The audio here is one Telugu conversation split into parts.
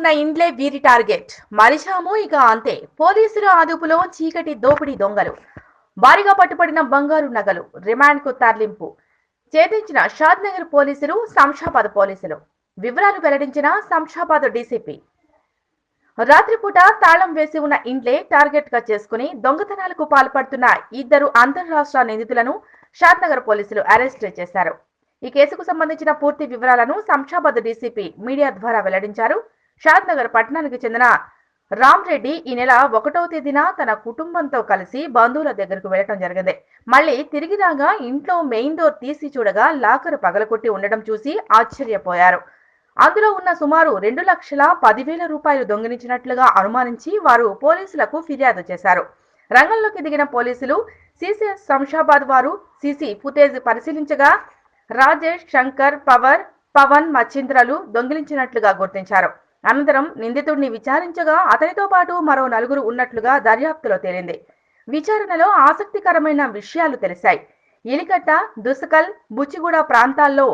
ఉన్న ఇండ్లే వీరి టార్గెట్. మరిచాము ఇక అంతే. పోలీసుల అదుపులో చీకటి దోపిడీ దొంగలు. భారీగా పట్టుబడిన బంగారు నగలు. రిమాండ్కు తరలింపు. ఛేదించిన షాద్ నగర్ పోలీసులు, శంషాబాద్ పోలీసులు. వివరాలు వెల్లడించిన శంషాబాద్ డీసీపీ. రాత్రిపూట తాళం వేసి ఉన్న ఇండ్లే టార్గెట్ గా చేసుకుని దొంగతనాలకు పాల్పడుతున్న ఇద్దరు అంతర్రాష్ట్ర నిందితులను షాద్ నగర్ పోలీసులు అరెస్ట్ చేశారు. ఈ కేసుకు సంబంధించిన పూర్తి వివరాలను శంషాబాద్ డీసీపీ మీడియా ద్వారా వెల్లడించారు. షాద్ నగర్ పట్టణానికి చెందిన రామ్ రెడ్డి ఈ నెల 1వ తేదీన తన కుటుంబంతో కలిసి బంధువుల దగ్గరకు వెళ్లడం జరిగింది. మళ్ళీ తిరిగి రాగా ఇంట్లో మెయిన్ డోర్ తీసి చూడగా లాకర్ పగలకొట్టి ఉండడం చూసి ఆశ్చర్యపోయారు. అందులో ఉన్న సుమారు 2,10,000 రూపాయలు దొంగిలించినట్లుగా అనుమానించి వారు పోలీసులకు ఫిర్యాదు చేశారు. రంగంలోకి దిగిన పోలీసులు సిసిఎస్ శంషాబాద్ వారు సీసీ ఫుటేజ్ పరిశీలించగా రాజేష్, శంకర్, పవన్ మచ్చింద్రలు దొంగిలించినట్లుగా గుర్తించారు. అనంతరం నిందితుడిని విచారించగా అతనితో పాటు మరో 4 ఉన్నట్లుగా దర్యాప్తులో తేలింది. విచారణలో ఆసక్తికరమైన విషయాలు తెలిశాయి. ఇలికట్ట, దుసకల్, బుచ్చిగూడ ప్రాంతాల్లో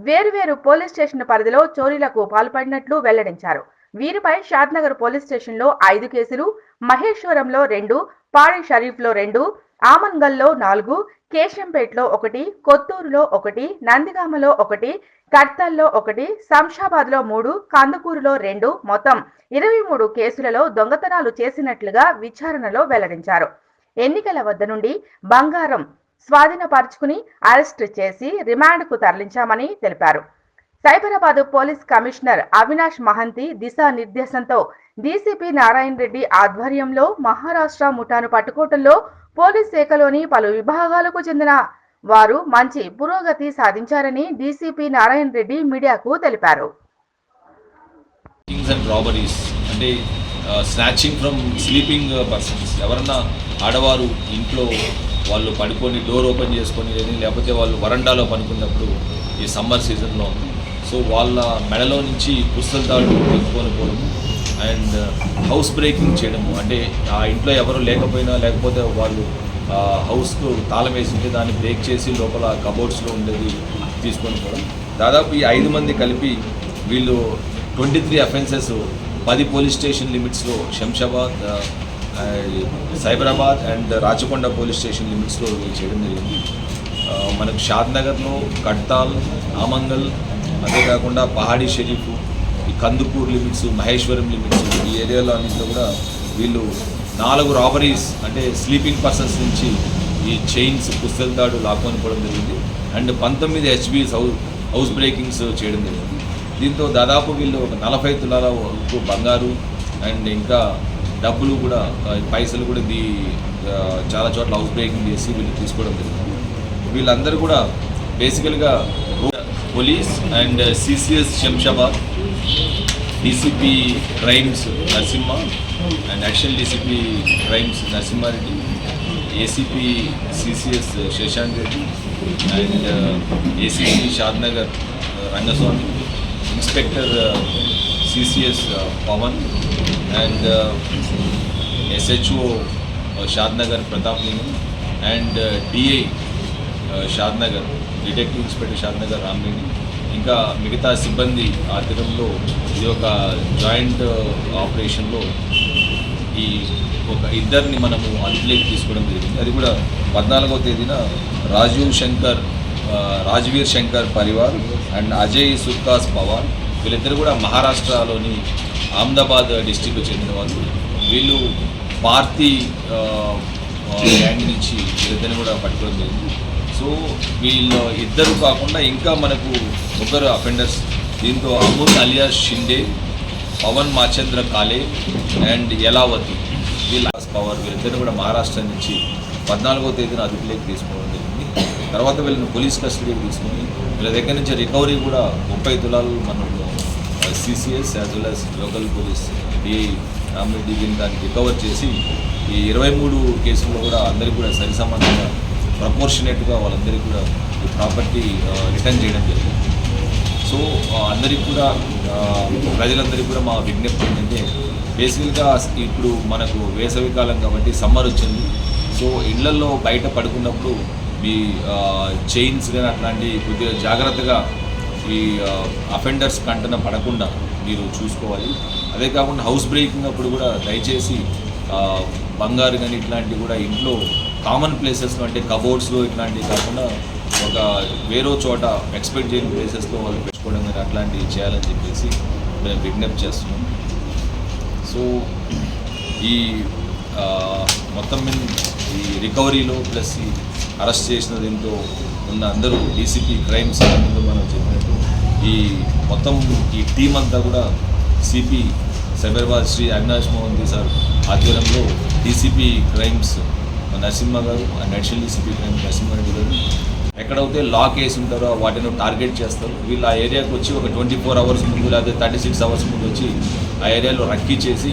వేరువేరు పోలీస్ స్టేషన్ పరిధిలో చోరీలకు పాల్పడినట్లు వెల్లడించారు. వీరిపై షాద్నగర్ పోలీస్ స్టేషన్లో 5 కేసులు, మహేశ్వరంలో 2, పాడి షరీఫ్లో 2, ఆమన్గల్లో 4, కేశంపేటలో 1, కొత్తూరులో 1, నందిగామలో 1, కడ్తల్లో 1, శంషాబాద్లో 3, కందుకూరులో 2 మొత్తం 23 కేసులలో దొంగతనాలు చేసినట్లుగా విచారణలో వెల్లడించారు. ఎన్నికల వద్ద నుండి బంగారం స్వాధీనపరుచుకుని అరెస్ట్ చేసి రిమాండ్కు తరలించామని తెలిపారు. సైబరాబాద్ పోలీస్ కమిషనర్ అవినాష్ మహంతి దిశానిర్దేశంతో డీసీపీ నారాయణ రెడ్డి ఆధ్వర్యంలో మహారాష్ట్ర ముఠాను పట్టుకోవడంలో పోలీస్ శాఖలోని పలు విభాగాలకు చెందిన వారు మంచి పురోగతి సాధించారని డీసీపీ నారాయణ రెడ్డి మీడియాకు తెలిపారు. అంటే స్నాచింగ్ ఫ్రమ్ స్లీపింగ్ పర్సన్స్, ఎవరన్నా ఆడవారు ఇంట్లో వాళ్ళు పడుకొని డోర్ ఓపెన్ చేసుకొని లేకపోతే వాళ్ళు వరండాలో పడుకున్నప్పుడు ఈ సమ్మర్ సీజన్లో సో వాళ్ళ మెడలో నుంచి పుస్తల తాడు తెచ్చుకొని పోవడం అండ్ హౌస్ బ్రేకింగ్ చేయడము. అంటే ఆ ఇంట్లో ఎవరు లేకపోతే వాళ్ళు హౌస్కు తాళం వేసి దాన్ని బ్రేక్ చేసి లోపల కబోర్డ్స్లో ఉండేది తీసుకొని పోవడం. దాదాపు ఈ 5 మంది కలిపి వీళ్ళు 23 అఫెన్సెస్ 10 పోలీస్ స్టేషన్ లిమిట్స్లో Shamshabad, Cyberabad and Rachakonda police station లిమిట్స్లో చేయడం జరిగింది. మనకు షాద్ నగర్లో కడ్తాల్, ఆమంగల్, అంతేకాకుండా పహాడీ షరీఫ్, ఈ కందుకూరు లిమిట్స్, మహేశ్వరం లిమిట్స్ ఈ ఏరియాలో అన్నింటిలో కూడా వీళ్ళు 4 రాబరీస్ అంటే స్లీపింగ్ పర్సన్స్ నుంచి ఈ చైన్స్ పుస్తల తాడు లాక్కొని పోవడం జరిగింది అండ్ 19 హెచ్బీస్ హౌస్ బ్రేకింగ్స్ చేయడం జరిగింది. దీంతో దాదాపు వీళ్ళు ఒక 40 తులాల వరకు బంగారు అండ్ ఇంకా డబ్బులు కూడా పైసలు కూడా చాలా చోట్ల హౌస్ బ్రేకింగ్ చేసి వీళ్ళు తీసుకోవడం జరిగింది. వీళ్ళందరూ కూడా బేసికల్గా police and CCS Shamshabad, DCP crimes Narasimha and additional DCP crimes Narasimhareddy, ACP CCS Shashank Reddy and ACP Shad Nagar Rangaswamy, inspector CCS Pavan and SHO Shad Nagar Pratap Lingam and DI Shad Nagar detective inspector Shad Nagar Ramareddy, ఇంకా మిగతా సిబ్బంది ఆధ్వర్యంలో ఇది ఒక జాయింట్ ఆపరేషన్లో ఈ ఒక ఇద్దరిని మనము అదుపులోకి తీసుకోవడం జరిగింది. అది కూడా 14వ తేదీన రాజ్వీర్ శంకర్ పరివార్ అండ్ అజయ్ సుర్కాస్ పవార్ వీళ్ళిద్దరు కూడా మహారాష్ట్రలోని అహ్మదాబాద్ డిస్టిక్కు చెందిన వాళ్ళు. వీళ్ళు పార్తీ గ్యాంగ్ నుంచి వీళ్ళిద్దరిని కూడా పట్టుకోవడం జరిగింది. సో వీళ్ళు ఇద్దరు కాకుండా ఇంకా మనకు 1 అఫెండర్స్, దీంతో అమూల్ అలియాస్ షిండే, పవన్ మాచంద్ర కాలే అండ్ యలావతి వీళ్ళిద్దరు కూడా మహారాష్ట్ర నుంచి 14వ తేదీన అదుపులోకి తీసుకోవడం జరిగింది. తర్వాత వీళ్ళని పోలీస్ కస్టడీకి తీసుకుని వీళ్ళ దగ్గర నుంచి రికవరీ కూడా 30 తులాలు మనం CCS as well as local police DI Rama Reddy దాన్ని రికవర్ చేసి ఈ 23 కేసుల్లో కూడా అందరికీ కూడా సరిసమానంగా ప్రపోర్షనేట్గా వాళ్ళందరికీ కూడా ఈ ప్రాపర్టీ రిటర్న్ చేయడం జరిగింది. సో అందరికీ కూడా ప్రజలందరికీ కూడా మా విజ్ఞప్తి ఏంటంటే బేసికల్గా ఇప్పుడు మనకు వేసవికాలం కాబట్టి సమ్మర్ వచ్చింది. సో ఇళ్లలో బయట పడుకున్నప్పుడు మీ చైన్స్ కానీ అట్లాంటి కొద్దిగా జాగ్రత్తగా ఈ అఫెండర్స్ కంటన పడకుండా మీరు చూసుకోవాలి. అదే కాకుండా హౌస్ బ్రేకింగ్ అప్పుడు కూడా దయచేసి బంగారు కానీ ఇట్లాంటివి కూడా ఇంట్లో కామన్ ప్లేసెస్లో అంటే కబోర్డ్స్లో ఇట్లాంటివి కాకుండా ఒక వేరే చోట ఎక్స్పెక్ట్ చేయని ప్లేసెస్లో వాళ్ళు పెట్టుకోవడం కానీ అట్లాంటివి చేయాలని చెప్పేసి మేము విజ్ఞప్తి చేస్తున్నాం. సో ఈ మొత్తం మీద ఈ రికవరీలో ప్లస్ ఈ అరెస్ట్ చేసిన దీంతో ఉన్న అందరూ డీసీపీ క్రైమ్స్ ముందు మనం చెప్పినట్టు ఈ మొత్తం ఈ టీం అంతా కూడా సిపి సైబరాబాద్ శ్రీ అవినాష్ మోహన్ సార్ ఆధ్వర్యంలో DCP crimes Narasimha garu and additional DCP crimes Narasimha Reddy garu ఎక్కడైతే లాక్ వేసి ఉంటారో వాటిని టార్గెట్ చేస్తారు. వీళ్ళు ఆ ఏరియాకి వచ్చి ఒక 24 అవర్స్ ముందు లేదా 36 అవర్స్ ముందు వచ్చి ఆ ఏరియాలో రక్కీ చేసి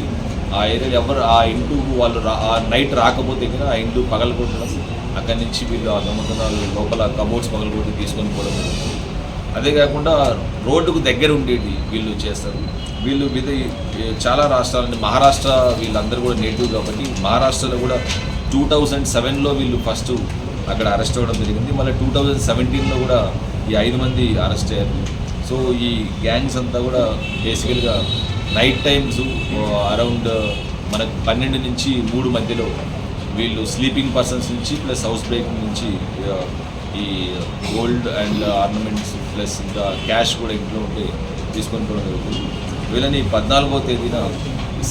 ఆ ఏరియాలో ఎవరు ఆ ఇంటూ వాళ్ళు ఆ నైట్ రాకపోతే కనుక ఆ ఇంటూ పగలగొట్టడం, అక్కడి నుంచి వీళ్ళు ఆ దొంగతనాలు లోపల కబోర్డ్స్ పగలగొట్టి తీసుకొని పోవడం. అదే కాకుండా రోడ్డుకు దగ్గర ఉండేది వీళ్ళు చేస్తారు. వీళ్ళు చాలా రాష్ట్రాలని మహారాష్ట్ర వీళ్ళందరూ కూడా నేటివ్ కాబట్టి మహారాష్ట్రలో కూడా 2007లో వీళ్ళు ఫస్ట్ అక్కడ అరెస్ట్ అవ్వడం జరిగింది. మళ్ళీ 2017లో కూడా ఈ 5 మంది అరెస్ట్ అయ్యారు. సో ఈ గ్యాంగ్స్ అంతా కూడా బేసికల్గా నైట్ టైమ్స్ అరౌండ్ మనకు 12 నుంచి 3 మధ్యలో వీళ్ళు స్లీపింగ్ పర్సన్స్ నుంచి ప్లస్ హౌస్ బ్రేకింగ్ నుంచి ఈ గోల్డ్ అండ్ ఆర్నమెంట్స్ ప్లస్ ఇంకా క్యాష్ కూడా ఇంట్లో ఉంటే తీసుకొని పోవడం జరుగుతుంది. వీళ్ళని 14వ తేదీన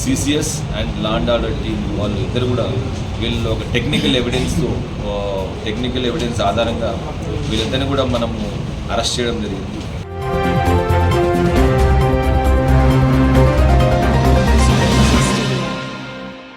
CCS and law and order team వాళ్ళు ఇద్దరు కూడా వీళ్ళు ఒక టెక్నికల్ ఎవిడెన్స్ ఆధారంగా వీళ్ళిద్దరిని కూడా మనము అరెస్ట్ చేయడం జరిగింది.